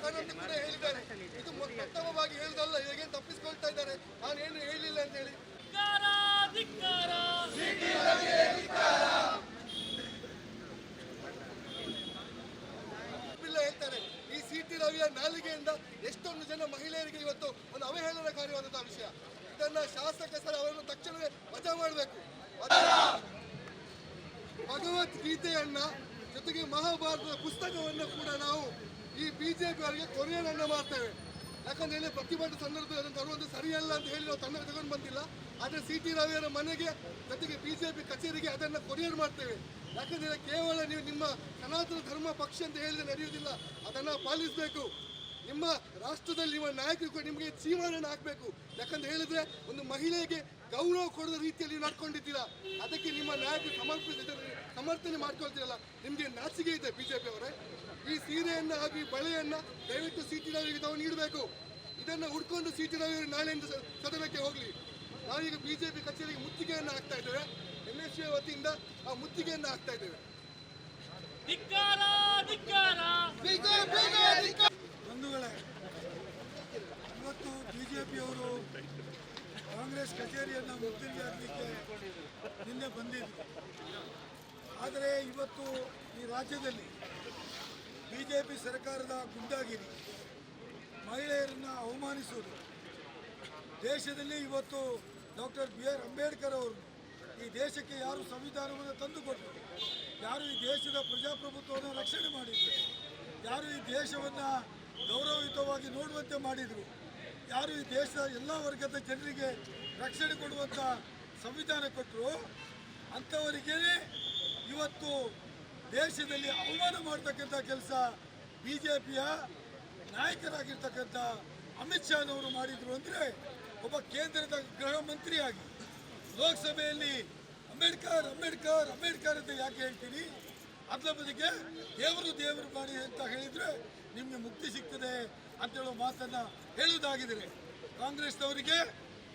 ಮಾಡ್ತಾರೆ ಅಂತ ಕೂಡ ಹೇಳಿದ್ದಾರೆ. ಇದು ಪ್ರಥಮವಾಗಿ ಹೇಳುದಲ್ಲ, ಹೇಗೆ ತಪ್ಪಿಸ್ಕೊಳ್ತಾ ಇದ್ದಾರೆ ನಾನೇನು ಹೇಳಿಲ್ಲ ಅಂತ ಹೇಳಿ. ಹೇಳ್ತಾರೆ ಈ ಸಿಟಿ ರವಿಯ ನಾಲಿಗೆಯಿಂದ ಎಷ್ಟೊಂದು ಜನ ಮಹಿಳೆಯರಿಗೆ ಇವತ್ತು ಒಂದು ಅವಹೇಳನಕಾರಿಯಾದಂತಹ ವಿಷಯ. ಇದನ್ನ ಶಾಸಕ ಸರ್ ಅವರನ್ನು ತಕ್ಷಣವೇ ವಜಾ ಮಾಡಬೇಕು. ಭಗವದ್ಗೀತೆಯನ್ನ ಜೊತೆಗೆ ಮಹಾಭಾರತದ ಪುಸ್ತಕವನ್ನು ಕೂಡ ನಾವು ಈ ಬಿಜೆಪಿ ಅವರಿಗೆ ಕೊರಿಯರ್ ಅನ್ನ ಮಾಡ್ತೇವೆ. ಯಾಕಂದ್ರೆ ಇಲ್ಲಿ ಪ್ರತಿಭಟನೆ ಸಂದರ್ಭದಲ್ಲಿ ಅದನ್ನು ತರುವುದು ಸರಿಯಲ್ಲ ಅಂತ ಹೇಳಿ ನಾವು ತಂಡ ತಗೊಂಡು ಬಂದಿಲ್ಲ. ಆದರೆ ಸಿಟಿ ರವಿಯವರ ಮನೆಗೆ ಜೊತೆಗೆ ಬಿಜೆಪಿ ಕಚೇರಿಗೆ ಅದನ್ನು ಕೊರಿಯರ್ ಮಾಡ್ತೇವೆ. ಯಾಕಂದ್ರೆ ಕೇವಲ ನೀವು ನಿಮ್ಮ ಸನಾತನ ಧರ್ಮ ಪಕ್ಷ ಅಂತ ಹೇಳಿದ್ರೆ ನಡೆಯುವುದಿಲ್ಲ, ಅದನ್ನ ಪಾಲಿಸಬೇಕು. ನಿಮ್ಮ ರಾಷ್ಟ್ರದಲ್ಲಿ ನಿಮ್ಮ ನಾಯಕರು ನಿಮಗೆ ಜೀವನ ಹಾಕಬೇಕು. ಯಾಕಂತ ಹೇಳಿದ್ರೆ ಒಂದು ಮಹಿಳೆಗೆ ಗೌರವ ಕೊಡದ ರೀತಿಯಲ್ಲಿ ನಡ್ಕೊಂಡಿದ್ದೀರಾ, ಅದಕ್ಕೆ ನಿಮ್ಮ ನಾಯಕರು ಸಮರ್ಥನೆ ಮಾಡ್ಕೊಳ್ತೀರಲ್ಲ, ನಿಮಗೆ ನಾಚಿಕೆ ಇದೆ ಬಿಜೆಪಿ ಅವರೇ. ಈ ಸೀರೆಯನ್ನ ಹಾಗೂ ಈ ಬಳೆಯನ್ನ ದಯವಿಟ್ಟು ಸಿಟಿ ರವಿಗೆ ತಾವು ನೀಡಬೇಕು. ಇದನ್ನ ಹುಡ್ಕೊಂಡು ಸಿಟಿ ರವಿ ನಾಳೆಯಿಂದ ಸದನಕ್ಕೆ ಹೋಗ್ಲಿ. ನಾವೀಗ ಬಿಜೆಪಿ ಕಚೇರಿಗೆ ಮುತ್ತಿಗೆಯನ್ನ ಹಾಕ್ತಾ ಇದ್ದೇವೆ. MSC ವತಿಯಿಂದ ಆ ಮುತ್ತಿಗೆಯನ್ನ ಹಾಕ್ತಾ ಇದ್ದೇವೆ. ಬಂಧುಗಳೇ, ಇವತ್ತು ಬಿಜೆಪಿಯವರು ಕಾಂಗ್ರೆಸ್ ಕಚೇರಿಯನ್ನು ಮುತ್ತಿಗೆ ಹಾಕಲಿಕ್ಕೆ ನಿನ್ನೆ ಬಂದಿದ್ರು. ಆದರೆ ಇವತ್ತು ಈ ರಾಜ್ಯದಲ್ಲಿ ಬಿಜೆಪಿ ಸರ್ಕಾರದ ಗುಂಡಾಗಿರಿ, ಮಹಿಳೆಯರನ್ನು ಅವಮಾನಿಸುವುದು, ದೇಶದಲ್ಲಿ ಇವತ್ತು ಡಾಕ್ಟರ್ BR ಅಂಬೇಡ್ಕರ್ ಅವರು ಈ ದೇಶಕ್ಕೆ ಯಾರು ಸಂವಿಧಾನವನ್ನು ತಂದುಕೊಟ್ಟರು, ಯಾರು ಈ ದೇಶದ ಪ್ರಜಾಪ್ರಭುತ್ವವನ್ನು ರಕ್ಷಣೆ ಮಾಡಿದರು, ಯಾರು ಈ ದೇಶವನ್ನು ಗೌರವಯುತವಾಗಿ ನೋಡುವಂತೆ ಮಾಡಿದರು, ಯಾರು ಈ ದೇಶದ ಎಲ್ಲ ವರ್ಗದ ಜನರಿಗೆ ರಕ್ಷಣೆ ಕೊಡುವಂಥ ಸಂವಿಧಾನ ಕೊಟ್ಟರು, ಅಂಥವರಿಗೆ ಇವತ್ತು ದೇಶದಲ್ಲಿ ಅವಮಾನ ಮಾಡ್ತಕ್ಕಂಥ ಕೆಲಸ ಬಿಜೆಪಿಯ ನಾಯಕರಾಗಿರ್ತಕ್ಕಂಥ ಅಮಿತ್ ಶಾನವರು ಮಾಡಿದರು. ಅಂದರೆ ಒಬ್ಬ ಕೇಂದ್ರದ ಗೃಹ ಮಂತ್ರಿಯಾಗಿ ಲೋಕಸಭೆಯಲ್ಲಿ ಅಂಬೇಡ್ಕರ್ ಅಂಬೇಡ್ಕರ್ ಅಂಬೇಡ್ಕರ್ ಅಂತ ಯಾಕೆ ಹೇಳ್ತೀನಿ? ಅದರ ಬದಿಗೆ ದೇವರು ಮಾಡಿ ಅಂತ ಹೇಳಿದರೆ ನಿಮಗೆ ಮುಕ್ತಿ ಸಿಗ್ತದೆ ಅಂತೇಳೋ ಮಾತನ್ನು ಹೇಳುವುದಾಗಿದ್ದಾರೆ. ಕಾಂಗ್ರೆಸ್ನವರಿಗೆ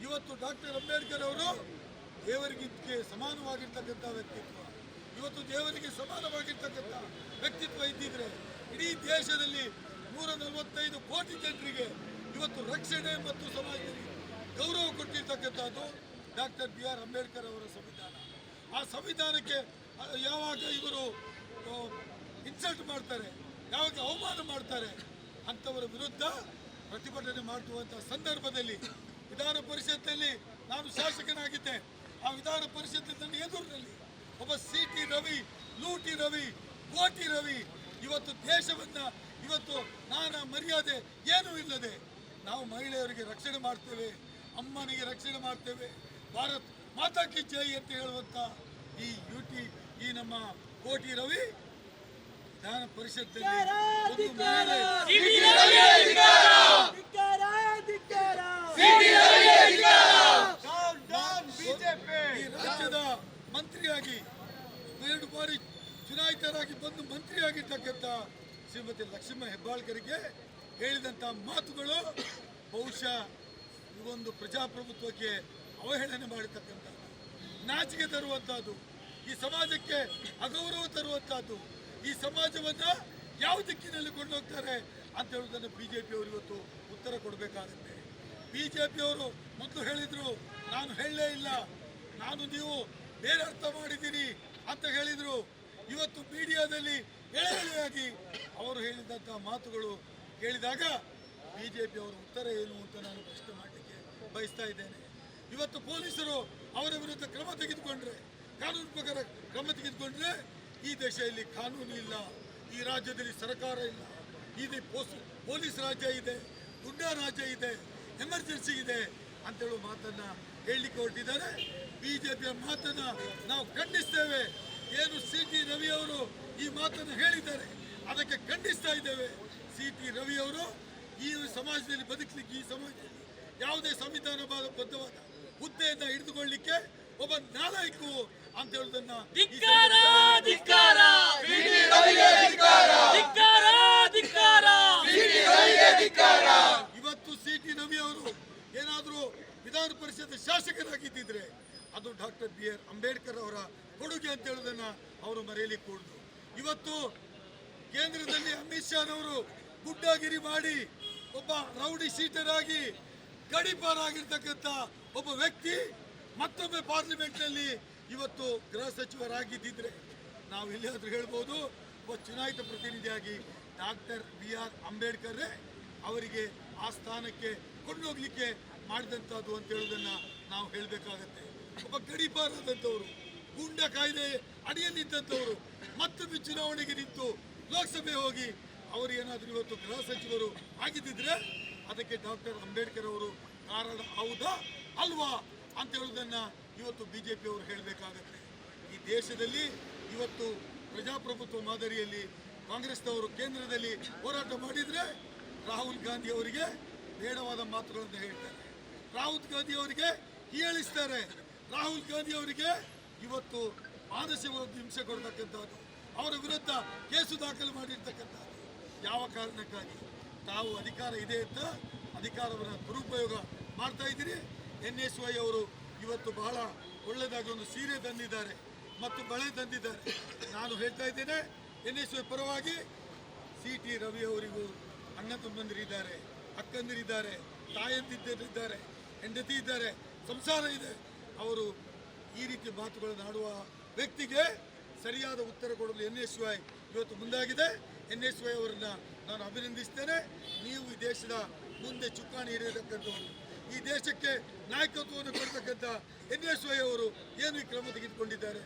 ಇವತ್ತು ಡಾಕ್ಟರ್ ಅಂಬೇಡ್ಕರ್ ಅವರು ದೇವರಿಗೆ ಸಮಾನವಾಗಿರ್ತಕ್ಕಂಥ ವ್ಯಕ್ತಿತ್ವ, ಇವತ್ತು ದೇವರಿಗೆ ಸಮಾನವಾಗಿರ್ತಕ್ಕಂಥ ವ್ಯಕ್ತಿತ್ವ ಇದ್ದಿದ್ರೆ ಇಡೀ ದೇಶದಲ್ಲಿ 145 ಕೋಟಿ ಜನರಿಗೆ ಇವತ್ತು ರಕ್ಷಣೆ ಮತ್ತು ಸಮಾಜದಲ್ಲಿ ಗೌರವ ಕೊಟ್ಟಿರ್ತಕ್ಕಂಥದ್ದು ಡಾಕ್ಟರ್ BR ಅಂಬೇಡ್ಕರ್ ಅವರ ಸಂವಿಧಾನ. ಆ ಸಂವಿಧಾನಕ್ಕೆ ಯಾವಾಗ ಇವರು ಇನ್ಸಲ್ಟ್ ಮಾಡ್ತಾರೆ, ಯಾವಾಗ ಅವಮಾನ ಮಾಡ್ತಾರೆ, ಅಂಥವರ ವಿರುದ್ಧ ಪ್ರತಿಭಟನೆ ಮಾಡುವಂಥ ಸಂದರ್ಭದಲ್ಲಿ ವಿಧಾನ ಪರಿಷತ್ನಲ್ಲಿ ನಾನು ಶಾಸಕನಾಗಿದ್ದೆ. ಆ ವಿಧಾನ ಪರಿಷತ್ತಿನ ಎದುರಿನಲ್ಲಿ ಒಬ್ಬ ಸಿಟಿ ರವಿ, ಲೂಟಿ ರವಿ, ಕೋಟಿ ರವಿ ಇವತ್ತು ದೇಶವನ್ನು ಇವತ್ತು ನಾನಾ ಮರ್ಯಾದೆ ಏನೂ ಇಲ್ಲದೆ ನಾವು ಮಹಿಳೆಯರಿಗೆ ರಕ್ಷಣೆ ಮಾಡ್ತೇವೆ, ಅಮ್ಮನಿಗೆ ರಕ್ಷಣೆ ಮಾಡ್ತೇವೆ, ಭಾರತ್ ಮಾತಾ ಕಿ ಜೈ ಅಂತ ಹೇಳುವಂಥ ಈ ನಮ್ಮ ಕೋಟಿ ರವಿ ವಿಧಾನ ಪರಿಷತ್ತಲ್ಲಿ ಈ ರಾಜ್ಯದ ಮಂತ್ರಿಯಾಗಿ 2 ಬಾರಿ ಚುನಾಯಿತರಾಗಿ ಬಂದು ಮಂತ್ರಿಯಾಗಿರ್ತಕ್ಕಂಥ ಶ್ರೀಮತಿ ಲಕ್ಷ್ಮೀ ಹೆಬ್ಬಾಳ್ಕರಿಗೆ ಹೇಳಿದಂಥ ಮಾತುಗಳು ಬಹುಶಃ ಇವೊಂದು ಪ್ರಜಾಪ್ರಭುತ್ವಕ್ಕೆ ಅವಹೇಳನೆ ಮಾಡಿರ್ತಕ್ಕಂಥದ್ದು, ನಾಚಿಕೆ ತರುವಂಥದ್ದು, ಈ ಸಮಾಜಕ್ಕೆ ಅಗೌರವ ತರುವಂಥದ್ದು, ಈ ಸಮಾಜವನ್ನು ಯಾವ ದಿಕ್ಕಿನಲ್ಲಿ ಕೊಂಡೋಗ್ತಾರೆ ಅಂತ ಹೇಳುವುದನ್ನು ಬಿಜೆಪಿಯವರು ಇವತ್ತು ಉತ್ತರ ಕೊಡಬೇಕಾಗುತ್ತೆ. ಬಿಜೆಪಿಯವರು ಮೊದಲು ಹೇಳಿದರು, ನಾನು ಹೇಳಲೇ ಇಲ್ಲ, ನೀವು ಬೇರೆ ಅರ್ಥ ಮಾಡಿದ್ದೀರಿ ಅಂತ ಹೇಳಿದರು. ಇವತ್ತು ಮೀಡಿಯಾದಲ್ಲಿ ಎಳೆಯಾಗಿ ಅವರು ಹೇಳಿದಂಥ ಮಾತುಗಳು ಕೇಳಿದಾಗ ಬಿಜೆಪಿಯವರ ಉತ್ತರ ಏನು ಅಂತ ನಾನು ಪ್ರಶ್ನೆ ಮಾಡಲಿಕ್ಕೆ ಬಯಸ್ತಾ ಇದ್ದೇನೆ. ಇವತ್ತು ಪೊಲೀಸರು ಅವರ ವಿರುದ್ಧ ಕ್ರಮ ತೆಗೆದುಕೊಂಡ್ರೆ, ಕಾನೂನು ಪ್ರಕಾರ ಕ್ರಮ ತೆಗೆದುಕೊಂಡ್ರೆ ಈ ದೇಶದಲ್ಲಿ ಕಾನೂನು ಇಲ್ಲ, ಈ ರಾಜ್ಯದಲ್ಲಿ ಸರ್ಕಾರ ಇಲ್ಲ, ಇದು ಪೊಲೀಸ್ ರಾಜ್ಯ ಇದೆ, ಗುಂಡಾ ರಾಜ್ಯ ಇದೆ, ಎಮರ್ಜೆನ್ಸಿ ಇದೆ ಅಂತೇಳುವ ಮಾತನ್ನು ಹೇಳಲಿಕ್ಕೆ ಹೊರಟಿದ್ದಾರೆ. ಬಿಜೆಪಿಯ ಮಾತನ್ನು ನಾವು ಖಂಡಿಸ್ತೇವೆ. ಏನು ಸಿಟಿ ರವಿ ಅವರು ಈ ಮಾತನ್ನು ಹೇಳಿದ್ದಾರೆ ಅದಕ್ಕೆ ಖಂಡಿಸ್ತಾ ಇದ್ದೇವೆ. ಸಿಟಿ ರವಿ ಅವರು ಈ ಸಮಾಜದಲ್ಲಿ ಬದುಕಲಿಕ್ಕೆ, ಈ ಸಮಾಜದಲ್ಲಿ ಯಾವುದೇ ಸಂವಿಧಾನಬದ್ಧವಾದ ಹುದ್ದೆಯನ್ನು ಹಿಡಿದುಕೊಳ್ಳಲಿಕ್ಕೆ ಒಬ್ಬ ನಾಲಾಯಕು ಅಂತ ಹೇಳುವುದನ್ನ ಇವತ್ತು ಸಿಟಿ ರವಿ ಅವರು ಏನಾದರೂ ವಿಧಾನ ಪರಿಷತ್ ಶಾಸಕರಾಗಿದ್ದಿದ್ರೆ ಅದು ಡಾಕ್ಟರ್ BR ಅಂಬೇಡ್ಕರ್ ಅವರ ಕೊಡುಗೆ ಅಂತ ಹೇಳುವುದನ್ನು ಅವರು ಮರೆಯಲಿಕ್ಕೆ ಕೂಡುದು. ಇವತ್ತು ಕೇಂದ್ರದಲ್ಲಿ ಅಮಿತ್ ಶಾನವರು ಗುಡ್ಡಾಗಿರಿ ಮಾಡಿ ಒಬ್ಬ ರೌಡಿ ಶೀಟರ್ ಆಗಿ ಗಡೀಪಾರಾಗಿರ್ತಕ್ಕಂಥ ಒಬ್ಬ ವ್ಯಕ್ತಿ ಮತ್ತೊಮ್ಮೆ ಪಾರ್ಲಿಮೆಂಟ್ನಲ್ಲಿ ಇವತ್ತು ಗೃಹ ಸಚಿವರಾಗಿದ್ದಿದ್ರೆ ನಾವು ಎಲ್ಲಿಯಾದರೂ ಹೇಳ್ಬೋದು ಒಬ್ಬ ಚುನಾಯಿತ ಪ್ರತಿನಿಧಿಯಾಗಿ ಡಾಕ್ಟರ್ BR ಅಂಬೇಡ್ಕರ್ ಅವರಿಗೆ ಆ ಸ್ಥಾನಕ್ಕೆ ಕೊಂಡೋಗ್ಲಿಕ್ಕೆ ಮಾಡಿದಂಥದ್ದು ಅಂತ ಹೇಳೋದನ್ನು ನಾವು ಹೇಳಬೇಕಾಗತ್ತೆ. ಒಬ್ಬ ಗಡೀಪಾರಾದಂಥವ್ರು, ಗೂಂಡಾ ಕಾಯ್ದೆ ಅಡಿಯಲ್ಲಿದ್ದಂಥವ್ರು ಮತ್ತೊಮ್ಮೆ ಚುನಾವಣೆಗೆ ನಿಂತು ಲೋಕಸಭೆ ಹೋಗಿ ಅವರು ಏನಾದರೂ ಇವತ್ತು ಗೃಹ ಸಚಿವರು ಆಗಿದ್ದಿದ್ರೆ ಅದಕ್ಕೆ ಡಾಕ್ಟರ್ ಅಂಬೇಡ್ಕರ್ ಅವರು ಕಾರಣ ಹೌದಾ ಅಲ್ವಾ ಅಂತ ಹೇಳೋದನ್ನು ಇವತ್ತು BJP ಅವರು ಹೇಳಬೇಕಾಗತ್ತೆ. ಈ ದೇಶದಲ್ಲಿ ಇವತ್ತು ಪ್ರಜಾಪ್ರಭುತ್ವ ಮಾದರಿಯಲ್ಲಿ ಕಾಂಗ್ರೆಸ್ನವರು ಕೇಂದ್ರದಲ್ಲಿ ಹೋರಾಟ ಮಾಡಿದರೆ ರಾಹುಲ್ ಗಾಂಧಿ ಅವರಿಗೆ ಬೇಡವಾದ ಮಾತುಗಳನ್ನು ಹೇಳ್ತಾರೆ, ರಾಹುಲ್ ಗಾಂಧಿ ಅವರಿಗೆ ಹೀಯಾಳಿಸ್ತಾರೆ, ರಾಹುಲ್ ಗಾಂಧಿ ಅವರಿಗೆ ಇವತ್ತು ಮಾನಸಿಕ ಹಿಂಸೆ ಕೊಡ್ತಕ್ಕಂಥದ್ದು, ಅವರ ವಿರುದ್ಧ ಕೇಸು ದಾಖಲು ಮಾಡಿರ್ತಕ್ಕಂಥದ್ದು. ಯಾವ ಕಾರಣಕ್ಕಾಗಿ? ತಾವು ಅಧಿಕಾರ ಇದೆ ಅಂತ ಅಧಿಕಾರವನ್ನು ದುರುಪಯೋಗ ಮಾಡ್ತಾ ಇದ್ದೀರಿ. NSY ಅವರು ಇವತ್ತು ಬಹಳ ಒಳ್ಳೆಯದಾಗಿ ಒಂದು ಸೀರೆ ತಂದಿದ್ದಾರೆ ಮತ್ತು ಬಳೆ ತಂದಿದ್ದಾರೆ. ನಾನು ಹೇಳ್ತಾ ಇದ್ದೇನೆ, NSY ಪರವಾಗಿ CT ರವಿ ಅವರಿಗೂ ಅಣ್ಣ ತಮ್ಮಂದಿರಿದ್ದಾರೆ, ಅಕ್ಕಂದಿರಿದ್ದಾರೆ, ತಾಯಂದಿರಿದ್ದಾರೆ, ಹೆಂಡತಿ ಇದ್ದಾರೆ, ಸಂಸಾರ ಇದೆ. ಅವರು ಈ ರೀತಿ ಮಾತುಗಳನ್ನು ಆಡುವ ವ್ಯಕ್ತಿಗೆ ಸರಿಯಾದ ಉತ್ತರ ಕೊಡಲು NSY ಇವತ್ತು ಮುಂದಾಗಿದೆ. NSY ಅವರನ್ನ ನಾನು ಅಭಿನಂದಿಸ್ತೇನೆ. ನೀವು ಈ ದೇಶದ ಮುಂದೆ ಚುಕ್ಕಾಣಿ ಹಿಡಿಯತಕ್ಕಂಥವ್ರು, ಈ ದೇಶಕ್ಕೆ ನಾಯಕತ್ವವನ್ನು ಕೊಡ್ತಕ್ಕಂಥ NSY ಅವರು ಏನು ಈ ಕ್ರಮ ತೆಗೆದುಕೊಂಡಿದ್ದಾರೆ